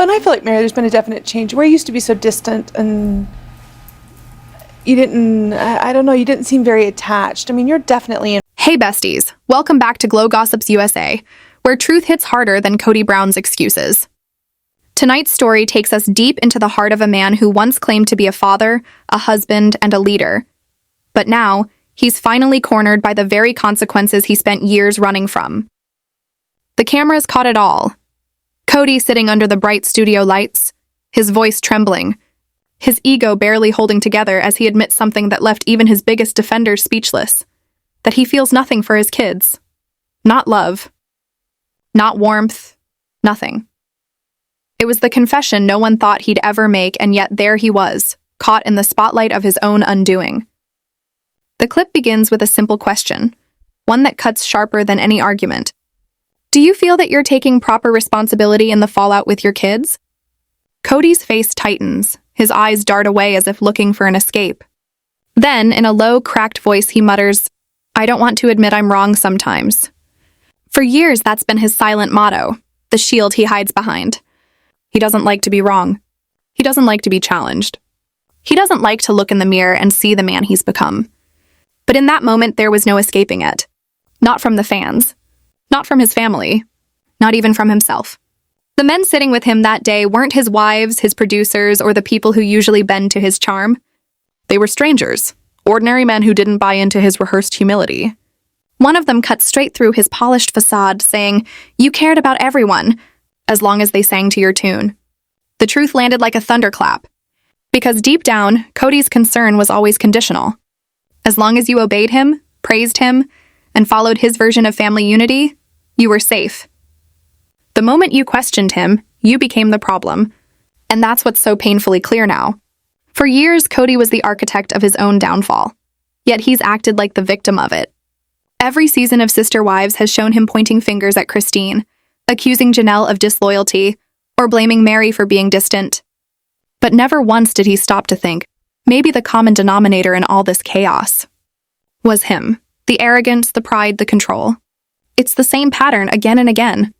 But I feel like, Meri, there's been a definite change. Where you used to be so distant and you didn't, I don't know, you didn't seem very attached. I mean, you're definitely in. Hey besties, welcome back to Glow Gossips USA, where truth hits harder than Kody Brown's excuses. Tonight's story takes us deep into the heart of a man who once claimed to be a father, a husband, and a leader. But now, he's finally cornered by the very consequences he spent years running from. The cameras caught it all. Kody sitting under the bright studio lights, his voice trembling, his ego barely holding together as he admits something that left even his biggest defenders speechless, that he feels nothing for his kids. Not love. Not warmth. Nothing. It was the confession no one thought he'd ever make, and yet there he was, caught in the spotlight of his own undoing. The clip begins with a simple question, one that cuts sharper than any argument. Do you feel that you're taking proper responsibility in the fallout with your kids? Kody's face tightens, his eyes dart away as if looking for an escape. Then, in a low, cracked voice, he mutters, I don't want to admit I'm wrong sometimes. For years, that's been his silent motto, the shield he hides behind. He doesn't like to be wrong. He doesn't like to be challenged. He doesn't like to look in the mirror and see the man he's become. But in that moment, there was no escaping it. Not from the fans. Not from his family. Not even from himself. The men sitting with him that day weren't his wives, his producers, or the people who usually bend to his charm. They were strangers, ordinary men who didn't buy into his rehearsed humility. One of them cut straight through his polished facade, saying, You cared about everyone, as long as they sang to your tune. The truth landed like a thunderclap. Because deep down, Kody's concern was always conditional. As long as you obeyed him, praised him, and followed his version of family unity, you were safe. The moment you questioned him, you became the problem. And that's what's so painfully clear now. For years, Kody was the architect of his own downfall. Yet he's acted like the victim of it. Every season of Sister Wives has shown him pointing fingers at Christine, accusing Janelle of disloyalty, or blaming Meri for being distant. But never once did he stop to think, maybe the common denominator in all this chaos was him. The arrogance, the pride, the control. It's the same pattern again and again.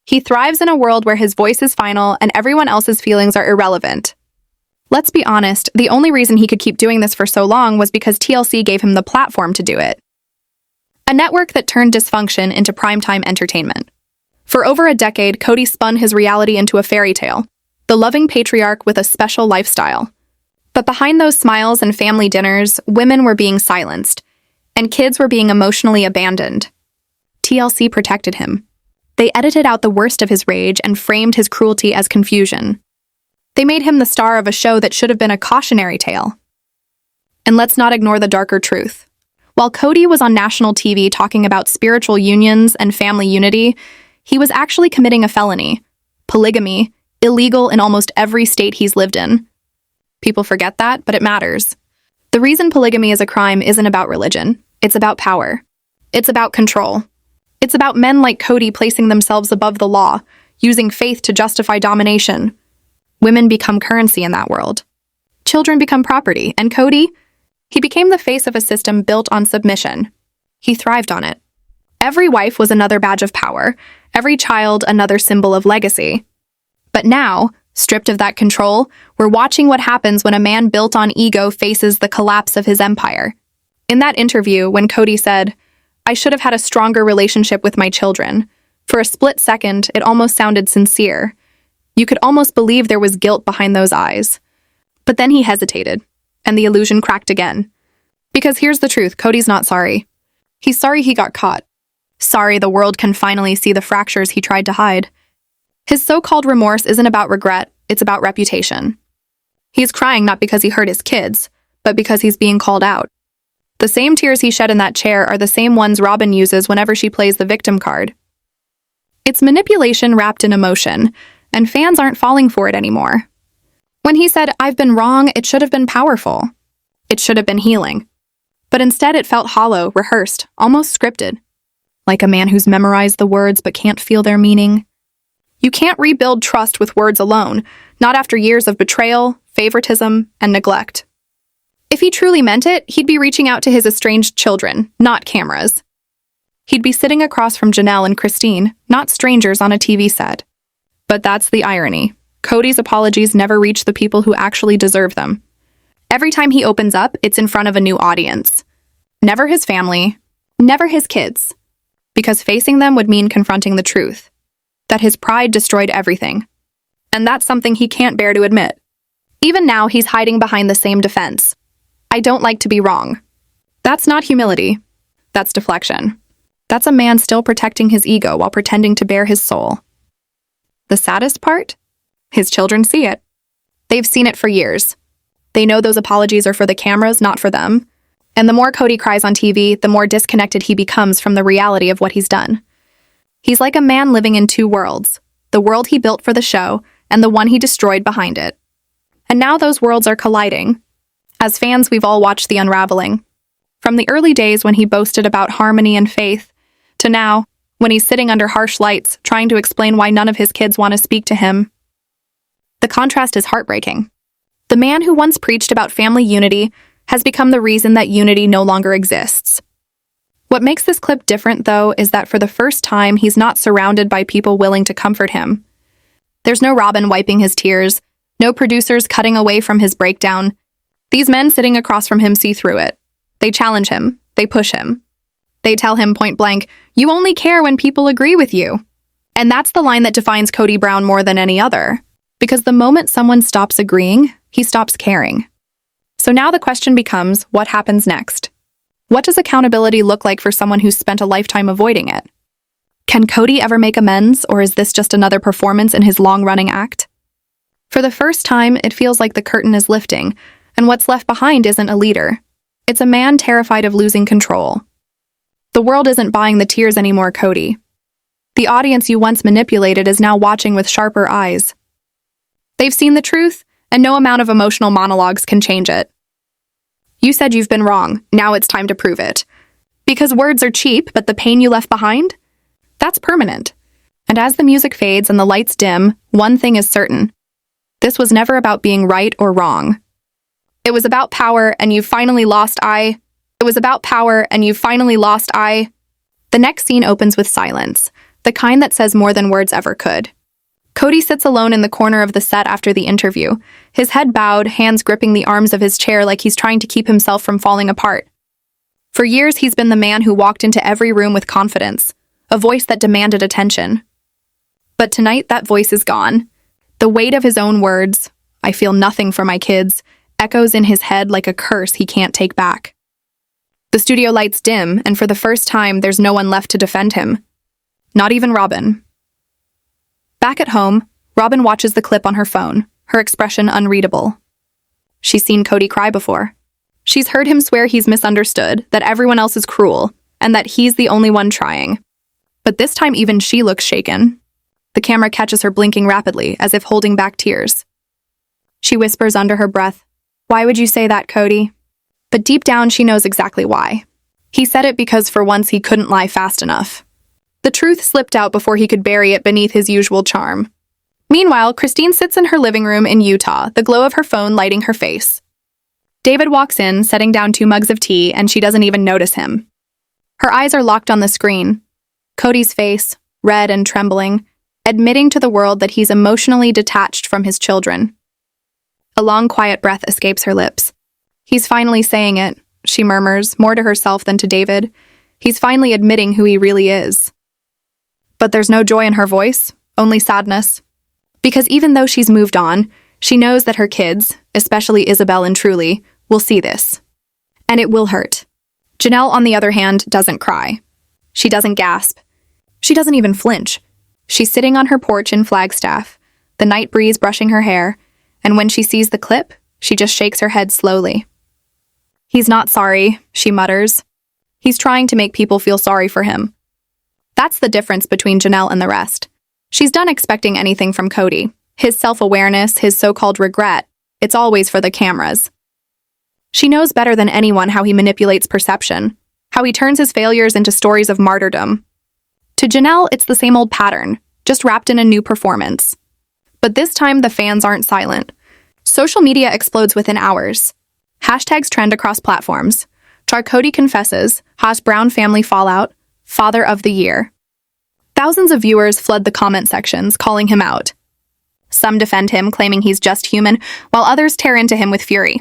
He thrives in a world where his voice is final and everyone else's feelings are irrelevant. Let's be honest, the only reason he could keep doing this for so long was because TLC gave him the platform to do it. A network that turned dysfunction into primetime entertainment. For over a decade, Kody spun his reality into a fairy tale, the loving patriarch with a special lifestyle. But behind those smiles and family dinners, women were being silenced, and kids were being emotionally abandoned. TLC protected him. They edited out the worst of his rage and framed his cruelty as confusion. They made him the star of a show that should have been a cautionary tale. And let's not ignore the darker truth. While Kody was on national TV talking about spiritual unions and family unity, he was actually committing a felony, polygamy, illegal in almost every state he's lived in. People forget that, but it matters. The reason polygamy is a crime isn't about religion. It's about power. It's about control. It's about men like Kody placing themselves above the law, using faith to justify domination. Women become currency in that world. Children become property, and Kody, he became the face of a system built on submission. He thrived on it. Every wife was another badge of power, every child another symbol of legacy. But now, stripped of that control, we're watching what happens when a man built on ego faces the collapse of his empire. In that interview, when Kody said, I should have had a stronger relationship with my children, for a split second, it almost sounded sincere. You could almost believe there was guilt behind those eyes. But then he hesitated, and the illusion cracked again. Because here's the truth, Kody's not sorry. He's sorry he got caught. Sorry the world can finally see the fractures he tried to hide. His so-called remorse isn't about regret, it's about reputation. He's crying not because he hurt his kids, but because he's being called out. The same tears he shed in that chair are the same ones Robin uses whenever she plays the victim card. It's manipulation wrapped in emotion, and fans aren't falling for it anymore. When he said, I've been wrong, it should have been powerful. It should have been healing. But instead it felt hollow, rehearsed, almost scripted. Like a man who's memorized the words but can't feel their meaning. You can't rebuild trust with words alone, not after years of betrayal, favoritism, and neglect. If he truly meant it, he'd be reaching out to his estranged children, not cameras. He'd be sitting across from Janelle and Christine, not strangers on a TV set. But that's the irony. Kody's apologies never reach the people who actually deserve them. Every time he opens up, it's in front of a new audience. Never his family, never his kids. Because facing them would mean confronting the truth. That his pride destroyed everything. And that's something he can't bear to admit. Even now, he's hiding behind the same defense. I don't like to be wrong. That's not humility. That's deflection. That's a man still protecting his ego while pretending to bare his soul. The saddest part? His children see it. They've seen it for years. They know those apologies are for the cameras, not for them. And the more Kody cries on TV, the more disconnected he becomes from the reality of what he's done. He's like a man living in two worlds, the world he built for the show and the one he destroyed behind it. And now those worlds are colliding. As fans, we've all watched the unraveling. From the early days when he boasted about harmony and faith, to now, when he's sitting under harsh lights, trying to explain why none of his kids want to speak to him. The contrast is heartbreaking. The man who once preached about family unity has become the reason that unity no longer exists. What makes this clip different, though, is that for the first time, he's not surrounded by people willing to comfort him. There's no Robin wiping his tears, no producers cutting away from his breakdown. These men sitting across from him see through it. They challenge him. They push him. They tell him point blank, "You only care when people agree with you." And that's the line that defines Kody Brown more than any other. Because the moment someone stops agreeing, he stops caring. So now the question becomes, what happens next? What does accountability look like for someone who's spent a lifetime avoiding it? Can Kody ever make amends, or is this just another performance in his long-running act? For the first time, it feels like the curtain is lifting, and what's left behind isn't a leader. It's a man terrified of losing control. The world isn't buying the tears anymore, Kody. The audience you once manipulated is now watching with sharper eyes. They've seen the truth, and no amount of emotional monologues can change it. You said you've been wrong, now it's time to prove it. Because words are cheap, but the pain you left behind? That's permanent. And as the music fades and the lights dim, one thing is certain. This was never about being right or wrong. It was about power, and you finally lost It was about power, and you finally lost The next scene opens with silence, the kind that says more than words ever could. Kody sits alone in the corner of the set after the interview, his head bowed, hands gripping the arms of his chair like he's trying to keep himself from falling apart. For years, he's been the man who walked into every room with confidence, a voice that demanded attention. But tonight, that voice is gone. The weight of his own words, "I feel nothing for my kids," echoes in his head like a curse he can't take back. The studio lights dim, and for the first time, there's no one left to defend him. Not even Robin. Back at home, Robin watches the clip on her phone, her expression unreadable. She's seen Kody cry before. She's heard him swear he's misunderstood, that everyone else is cruel, and that he's the only one trying. But this time even she looks shaken. The camera catches her blinking rapidly, as if holding back tears. She whispers under her breath, "Why would you say that, Kody?" But deep down she knows exactly why. He said it because for once he couldn't lie fast enough. The truth slipped out before he could bury it beneath his usual charm. Meanwhile, Christine sits in her living room in Utah, the glow of her phone lighting her face. David walks in, setting down 2 mugs of tea, and she doesn't even notice him. Her eyes are locked on the screen. Kody's face, red and trembling, admitting to the world that he's emotionally detached from his children. A long, quiet breath escapes her lips. He's finally saying it, she murmurs, more to herself than to David. He's finally admitting who he really is. But there's no joy in her voice, only sadness. Because even though she's moved on, she knows that her kids, especially Isabel and Truly, will see this. And it will hurt. Janelle, on the other hand, doesn't cry. She doesn't gasp. She doesn't even flinch. She's sitting on her porch in Flagstaff, the night breeze brushing her hair, and when she sees the clip, she just shakes her head slowly. "He's not sorry," she mutters. "He's trying to make people feel sorry for him." That's the difference between Janelle and the rest. She's done expecting anything from Kody. His self-awareness, his so-called regret, it's always for the cameras. She knows better than anyone how he manipulates perception, how he turns his failures into stories of martyrdom. To Janelle, it's the same old pattern, just wrapped in a new performance. But this time, the fans aren't silent. Social media explodes within hours. Hashtags trend across platforms. Kody confesses, Haas Brown family fallout, Father of the Year. Thousands of viewers flood the comment sections, calling him out. Some defend him, claiming he's just human, while others tear into him with fury.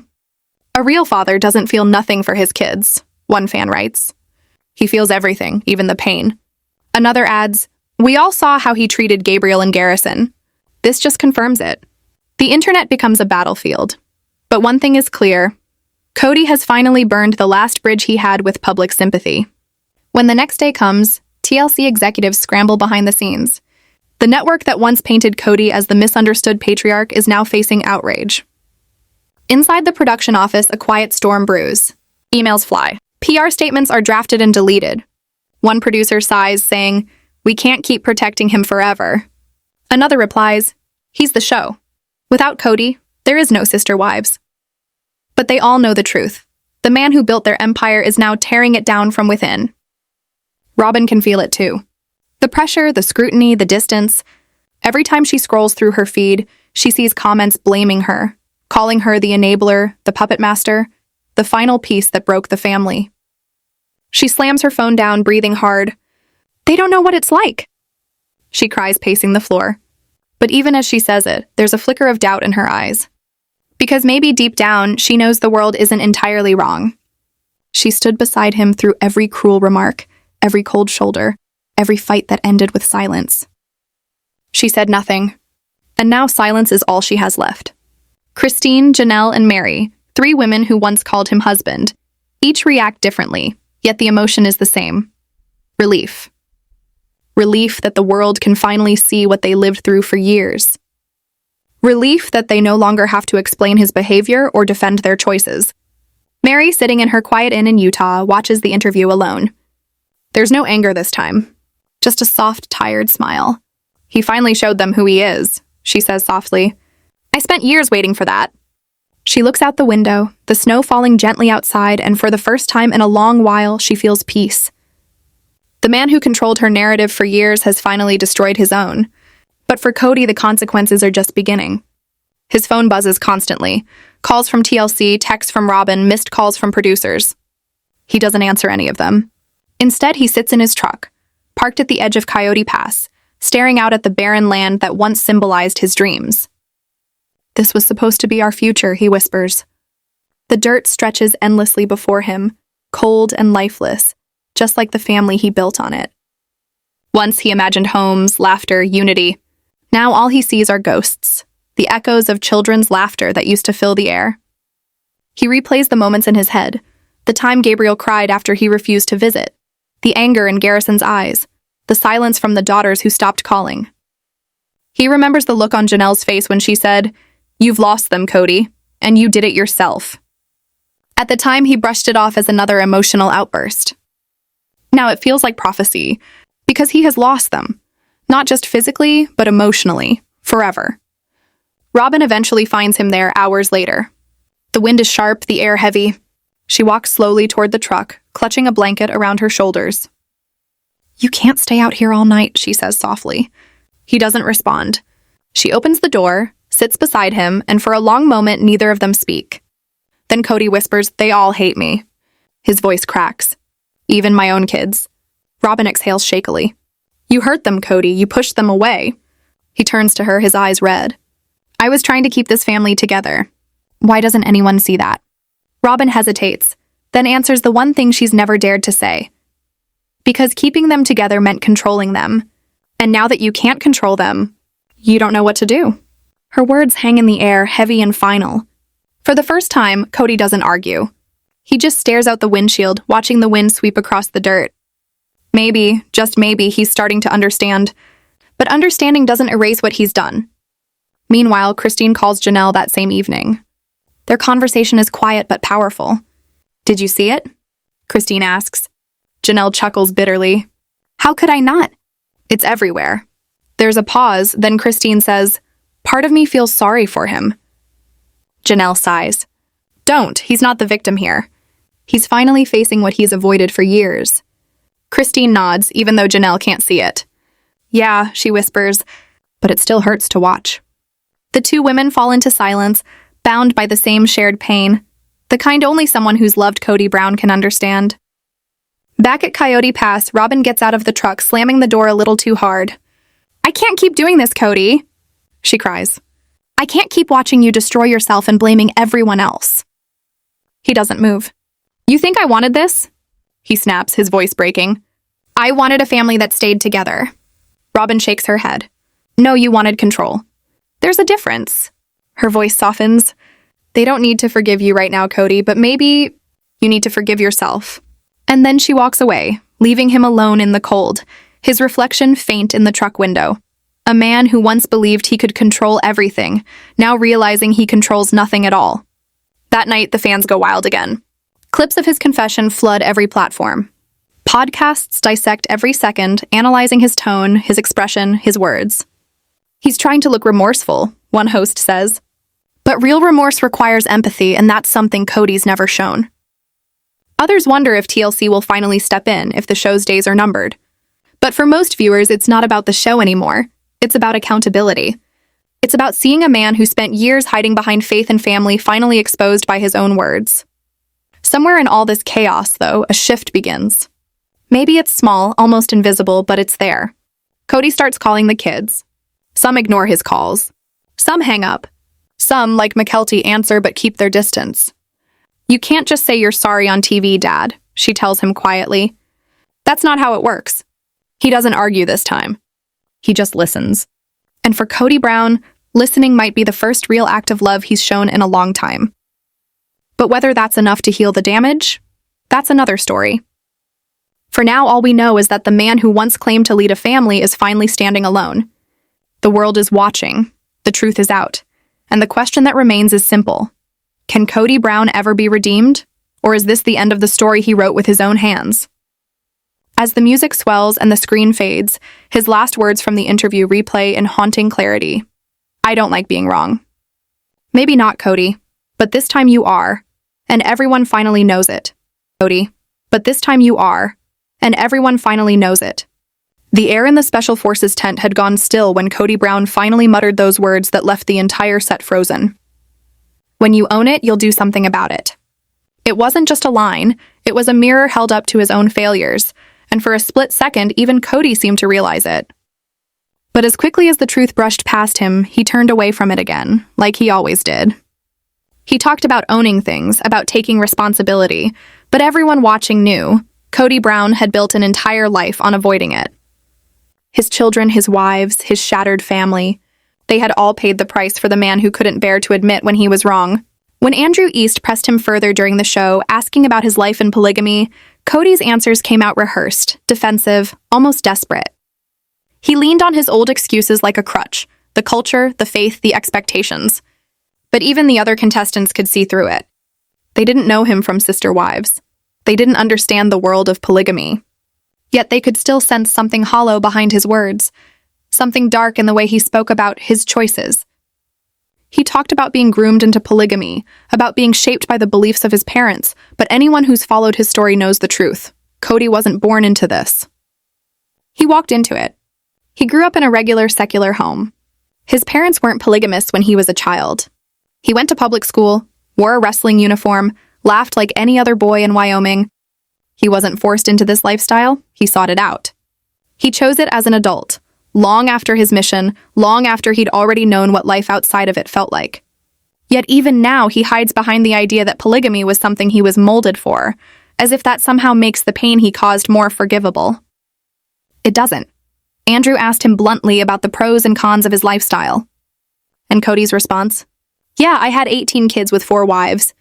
A real father doesn't feel nothing for his kids, one fan writes. He feels everything, even the pain. Another adds, we all saw how he treated Gabriel and Garrison. This just confirms it. The internet becomes a battlefield. But one thing is clear. Kody has finally burned the last bridge he had with public sympathy. When the next day comes, TLC executives scramble behind the scenes. The network that once painted Kody as the misunderstood patriarch is now facing outrage. Inside the production office, a quiet storm brews. Emails fly. PR statements are drafted and deleted. One producer sighs, saying, "We can't keep protecting him forever." Another replies, "He's the show. Without Kody, there is no Sister Wives." But they all know the truth. The man who built their empire is now tearing it down from within. Robin can feel it too. The pressure, the scrutiny, the distance. Every time she scrolls through her feed, she sees comments blaming her, calling her the enabler, the puppet master, the final piece that broke the family. She slams her phone down, breathing hard. They don't know what it's like, she cries, pacing the floor. But even as she says it, there's a flicker of doubt in her eyes. Because maybe deep down, she knows the world isn't entirely wrong. She stood beside him through every cruel remark, every cold shoulder, every fight that ended with silence. She said nothing, and now silence is all she has left. Christine, Janelle, and Meri, 3 women who once called him husband, each react differently, yet the emotion is the same. Relief. Relief that the world can finally see what they lived through for years. Relief that they no longer have to explain his behavior or defend their choices. Meri, sitting in her quiet inn in Utah, watches the interview alone. There's no anger this time, just a soft, tired smile. He finally showed them who he is, she says softly. I spent years waiting for that. She looks out the window, the snow falling gently outside, and for the first time in a long while, she feels peace. The man who controlled her narrative for years has finally destroyed his own. But for Kody, the consequences are just beginning. His phone buzzes constantly. Calls from TLC, texts from Robin, missed calls from producers. He doesn't answer any of them. Instead, he sits in his truck, parked at the edge of Coyote Pass, staring out at the barren land that once symbolized his dreams. This was supposed to be our future, he whispers. The dirt stretches endlessly before him, cold and lifeless, just like the family he built on it. Once he imagined homes, laughter, unity. Now all he sees are ghosts, the echoes of children's laughter that used to fill the air. He replays the moments in his head, the time Gabriel cried after he refused to visit, the anger in Garrison's eyes, the silence from the daughters who stopped calling. He remembers the look on Janelle's face when she said, "You've lost them, Kody, and you did it yourself." At the time, he brushed it off as another emotional outburst. Now it feels like prophecy, because he has lost them, not just physically, but emotionally, forever. Robin eventually finds him there hours later. The wind is sharp, the air heavy. She walks slowly toward the truck, clutching a blanket around her shoulders. "You can't stay out here all night," she says softly. He doesn't respond. She opens the door, sits beside him, and for a long moment, neither of them speak. Then Kody whispers, "They all hate me." His voice cracks. "Even my own kids." Robin exhales shakily. "You hurt them, Kody. You pushed them away." He turns to her, his eyes red. "I was trying to keep this family together. Why doesn't anyone see that?" Robin hesitates, then answers the one thing she's never dared to say. Because keeping them together meant controlling them. And now that you can't control them, you don't know what to do. Her words hang in the air, heavy and final. For the first time, Kody doesn't argue. He just stares out the windshield, watching the wind sweep across the dirt. Maybe, just maybe, he's starting to understand. But understanding doesn't erase what he's done. Meanwhile, Christine calls Janelle that same evening. Their conversation is quiet but powerful. "Did you see it?" Christine asks. Janelle chuckles bitterly. "How could I not? It's everywhere." There's a pause, then Christine says, "Part of me feels sorry for him." Janelle sighs. "Don't, he's not the victim here. He's finally facing what he's avoided for years." Christine nods, even though Janelle can't see it. "Yeah," she whispers, "but it still hurts to watch." The two women fall into silence, bound by the same shared pain, the kind only someone who's loved Kody Brown can understand. Back at Coyote Pass, Robin gets out of the truck, slamming the door a little too hard. "I can't keep doing this, Kody." she cries. I can't keep watching you destroy yourself and blaming everyone else. He doesn't move. You think I wanted this? He snaps, his voice breaking. I wanted a family that stayed together. Robin shakes her head. No, you wanted control. There's a difference. Her voice softens. They don't need to forgive you right now, Kody, but maybe you need to forgive yourself. And then she walks away, leaving him alone in the cold, his reflection faint in the truck window. A man who once believed he could control everything, now realizing he controls nothing at all. That night, the fans go wild again. Clips of his confession flood every platform. Podcasts dissect every second, analyzing his tone, his expression, his words. He's trying to look remorseful, one host says. But real remorse requires empathy, and that's something Kody's never shown. Others wonder if TLC will finally step in, if the show's days are numbered. But for most viewers, it's not about the show anymore. It's about accountability. It's about seeing a man who spent years hiding behind faith and family finally exposed by his own words. Somewhere in all this chaos, though, a shift begins. Maybe it's small, almost invisible, but it's there. Kody starts calling the kids. Some ignore his calls. Some hang up. Some, like McKelty, answer but keep their distance. You can't just say you're sorry on TV, Dad, she tells him quietly. That's not how it works. He doesn't argue this time. He just listens. And for Kody Brown, listening might be the first real act of love he's shown in a long time. But whether that's enough to heal the damage, that's another story. For now, all we know is that the man who once claimed to lead a family is finally standing alone. The world is watching. The truth is out. And the question that remains is simple. Can Kody Brown ever be redeemed? Or is this the end of the story he wrote with his own hands? As the music swells and the screen fades, his last words from the interview replay in haunting clarity. I don't like being wrong. Maybe not, Kody, but this time you are, and everyone finally knows it. Kody, but this time you are, and everyone finally knows it. The air in the Special Forces tent had gone still when Kody Brown finally muttered those words that left the entire set frozen. When you own it, you'll do something about it. It wasn't just a line, it was a mirror held up to his own failures, and for a split second, even Kody seemed to realize it. But as quickly as the truth brushed past him, he turned away from it again, like he always did. He talked about owning things, about taking responsibility, but everyone watching knew Kody Brown had built an entire life on avoiding it. His children, his wives, his shattered family, they had all paid the price for the man who couldn't bear to admit when he was wrong. When Andrew East pressed him further during the show, asking about his life in polygamy, Kody's answers came out rehearsed, defensive, almost desperate. He leaned on his old excuses like a crutch, the culture, the faith, the expectations. But even the other contestants could see through it. They didn't know him from Sister Wives. They didn't understand the world of polygamy. Yet they could still sense something hollow behind his words, something dark in the way he spoke about his choices. He talked about being groomed into polygamy, about being shaped by the beliefs of his parents, but anyone who's followed his story knows the truth. Kody wasn't born into this. He walked into it. He grew up in a regular secular home. His parents weren't polygamists when he was a child. He went to public school, wore a wrestling uniform, laughed like any other boy in Wyoming. He wasn't forced into this lifestyle, he sought it out. He chose it as an adult, long after his mission, long after he'd already known what life outside of it felt like. Yet even now, he hides behind the idea that polygamy was something he was molded for, as if that somehow makes the pain he caused more forgivable. It doesn't. Andrew asked him bluntly about the pros and cons of his lifestyle. And Kody's response? Yeah, I had 18 kids with 4 wives.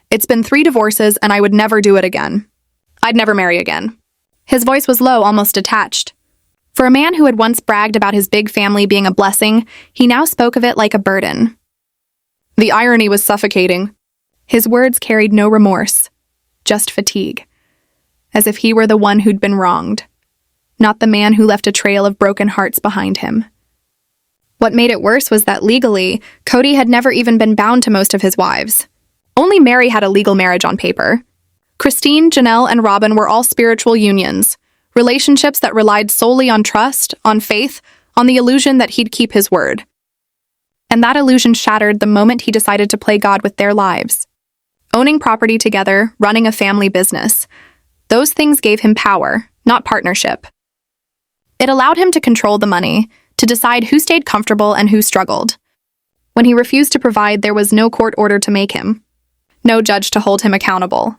It's been 3 divorces, and I would never do it again. I'd never marry again. His voice was low, almost detached. For a man who had once bragged about his big family being a blessing, he now spoke of it like a burden. The irony was suffocating. His words carried no remorse, just fatigue, as if he were the one who'd been wronged, not the man who left a trail of broken hearts behind him. What made it worse was that legally, Kody had never even been bound to most of his wives. Only Meri had a legal marriage on paper. Christine, Janelle, and Robin were all spiritual unions, relationships that relied solely on trust, on faith, on the illusion that he'd keep his word. And that illusion shattered the moment he decided to play God with their lives. Owning property together, running a family business, those things gave him power, not partnership. It allowed him to control the money, to decide who stayed comfortable and who struggled. When he refused to provide, there was no court order to make him, no judge to hold him accountable.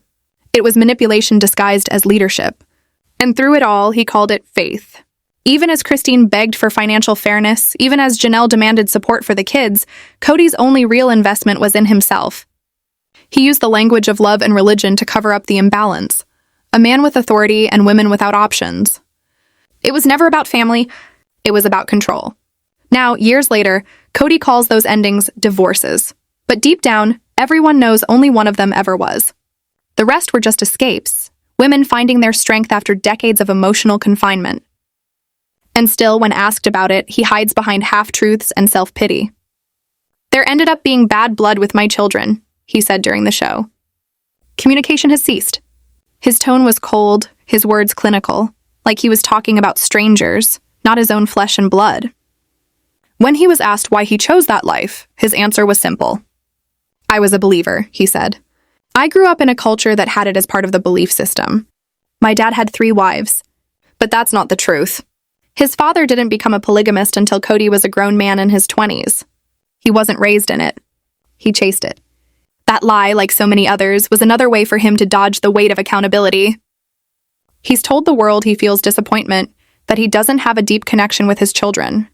It was manipulation disguised as leadership. And through it all, he called it faith. Even as Christine begged for financial fairness, even as Janelle demanded support for the kids, Kody's only real investment was in himself. He used the language of love and religion to cover up the imbalance. A man with authority and women without options. It was never about family, it was about control. Now, years later, Kody calls those endings divorces. But deep down, everyone knows only one of them ever was. The rest were just escapes, women finding their strength after decades of emotional confinement. And still, when asked about it, he hides behind half-truths and self-pity. "There ended up being bad blood with my children," he said during the show. Communication has ceased. His tone was cold, his words clinical, like he was talking about strangers, not his own flesh and blood. When he was asked why he chose that life, his answer was simple. "I was a believer," he said. "I grew up in a culture that had it as part of the belief system. My dad had 3 wives. But that's not the truth. His father didn't become a polygamist until Kody was a grown man in his 20s. He wasn't raised in it. He chased it. That lie, like so many others, was another way for him to dodge the weight of accountability. He's told the world he feels disappointment, that he doesn't have a deep connection with his children.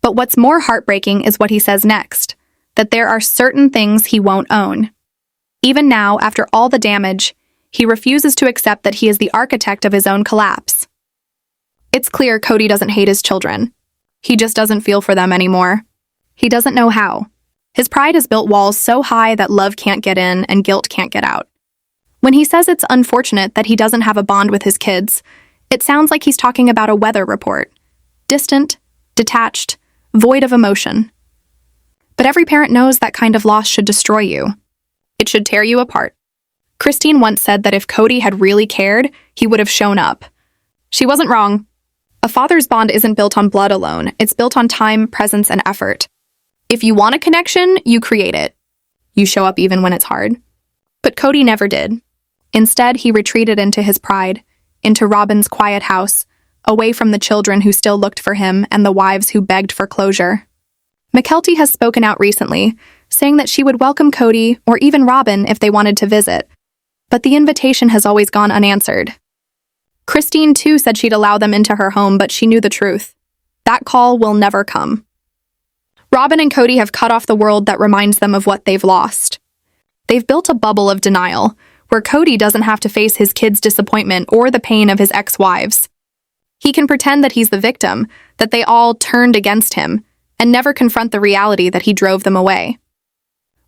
But what's more heartbreaking is what he says next, that there are certain things he won't own. Even now, after all the damage, he refuses to accept that he is the architect of his own collapse. It's clear Kody doesn't hate his children. He just doesn't feel for them anymore. He doesn't know how. His pride has built walls so high that love can't get in and guilt can't get out. When he says it's unfortunate that he doesn't have a bond with his kids, it sounds like he's talking about a weather report. Distant, detached, void of emotion. But every parent knows that kind of loss should destroy you. It should tear you apart. Christine once said that if Kody had really cared, he would have shown up. She wasn't wrong. A father's bond isn't built on blood alone. It's built on time, presence, and effort. If you want a connection, you create it. You show up even when it's hard. But Kody never did. Instead, he retreated into his pride, into Robin's quiet house, away from the children who still looked for him and the wives who begged for closure. Mykelti has spoken out recently, saying that she would welcome Kody or even Robin if they wanted to visit. But the invitation has always gone unanswered. Christine, too, said she'd allow them into her home, but she knew the truth. That call will never come. Robin and Kody have cut off the world that reminds them of what they've lost. They've built a bubble of denial, where Kody doesn't have to face his kids' disappointment or the pain of his ex-wives. He can pretend that he's the victim, that they all turned against him, and never confront the reality that he drove them away.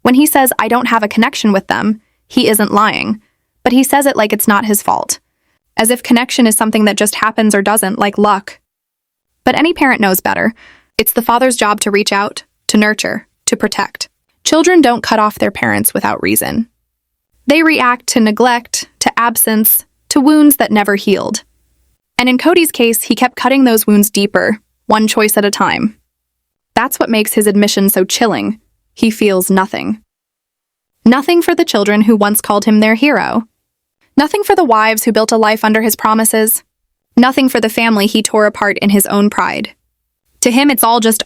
When he says, "I don't have a connection with them," he isn't lying, but he says it like it's not his fault, as if connection is something that just happens or doesn't, like luck. But any parent knows better. It's the father's job to reach out, to nurture, to protect. Children don't cut off their parents without reason. They react to neglect, to absence, to wounds that never healed. And in Kody's case, he kept cutting those wounds deeper, one choice at a time. That's what makes his admission so chilling. He feels nothing. Nothing for the children who once called him their hero. Nothing for the wives who built a life under his promises. Nothing for the family he tore apart in his own pride. To him, it's all just